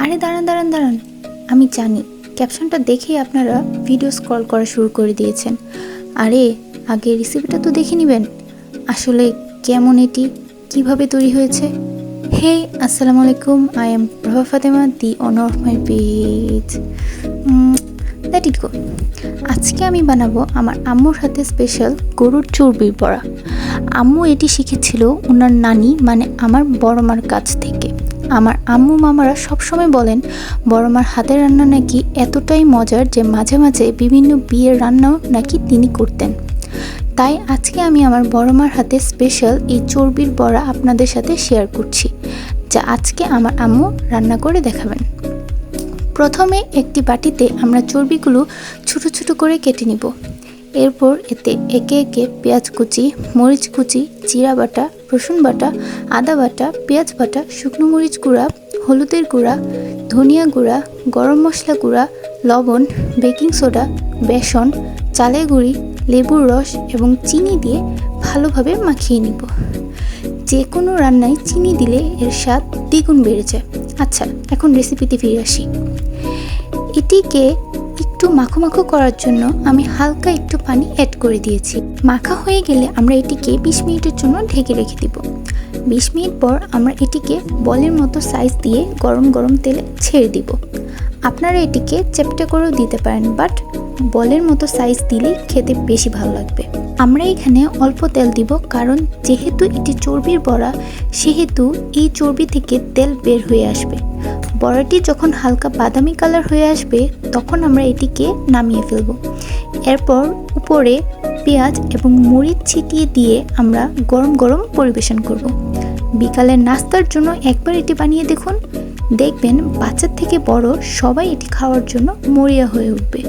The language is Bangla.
আরে দাঁড়ান দাঁড়ান দাঁড়ান, আমি জানি ক্যাপশনটা দেখেই আপনারা ভিডিও স্ক্রল করা শুরু করে দিয়েছেন। আরে আগে রেসিপিটা তো দেখে নেবেন, আসলে কেমন এটি কিভাবে তৈরি হয়েছে। হে আসসালামু আলাইকুম, I am Prabha Fatema, the owner of my page. Let it go. আজকে আমি বানাবো আমার আম্মুর হাতে স্পেশাল গরুর চর্বির বড়া। আম্মু এটি শিখেছিল ওনার নানি মানে আমার বড় মার কাছ থেকে। আমার আম্মু মামারা সবসময় বলেন বড় মার হাতের রান্না নাকি এতটাই মজার যে মাঝে মাঝে বিভিন্ন বিয়ের রান্নাও নাকি তিনি করতেন। তাই আজকে আমি আমার বড় মার হাতে স্পেশাল এই চর্বির বড়া আপনাদের সাথে শেয়ার করছি, যা আজকে আমার আম্মু রান্না করে দেখাবেন। প্রথমে একটি বাটিতে আমরা চর্বিগুলো ছোট ছোট করে কেটে নিব। এরপর এতে একে একে পেঁয়াজ কুচি, মরিচ কুচি, জিরা বাটা, রসুন বাটা, আদা বাটা, পেঁয়াজ বাটা, শুকনো মরিচ গুঁড়া, হলুদের গুঁড়া, ধনিয়া গুঁড়া, গরম মশলা গুঁড়া, লবণ, বেকিং সোডা, বেসন, চালের গুঁড়ি, লেবুর রস এবং চিনি দিয়ে ভালোভাবে মাখিয়ে নিব। যে কোনো রান্নায় চিনি দিলে এর স্বাদ দ্বিগুণ বেড়ে যায়। আচ্ছা, এখন রেসিপিতে ফিরে আসি। এটিকে একটু মাখো মাখো করার জন্য আমি হালকা একটু পানি অ্যাড করে দিয়েছি। মাখা হয়ে গেলে আমরা এটিকে 20 মিনিটের জন্য ঢেকে রেখে দিব। 20 মিনিট পর আমরা এটিকে বলের মতো সাইজ দিয়ে গরম গরম তেলে ছেড়ে দিব। আপনারা এটিকে চ্যাপ্টা করেও দিতে পারেন, বাট বলের মতো সাইজ দিলেই খেতে বেশি ভালো লাগবে। আমরা এখানে অল্প তেল দিব, কারণ যেহেতু এটি চর্বির বড়া সেহেতু এই চর্বি থেকে তেল বের হয়ে আসবে। বড়াটি যখন হালকা বাদামি কালার হয়ে আসবে তখন আমরা এটিকে নামিয়ে ফেলব। এরপর উপরে পেঁয়াজ এবং মরিচ ছিটিয়ে দিয়ে আমরা গরম গরম পরিবেশন করব। বিকালের নাস্তার জন্য একবার এটি বানিয়ে দেখুন, দেখবেন বাচ্চা থেকে বড় সবাই এটি খাওয়ার জন্য মরিয়া হয়ে উঠবে।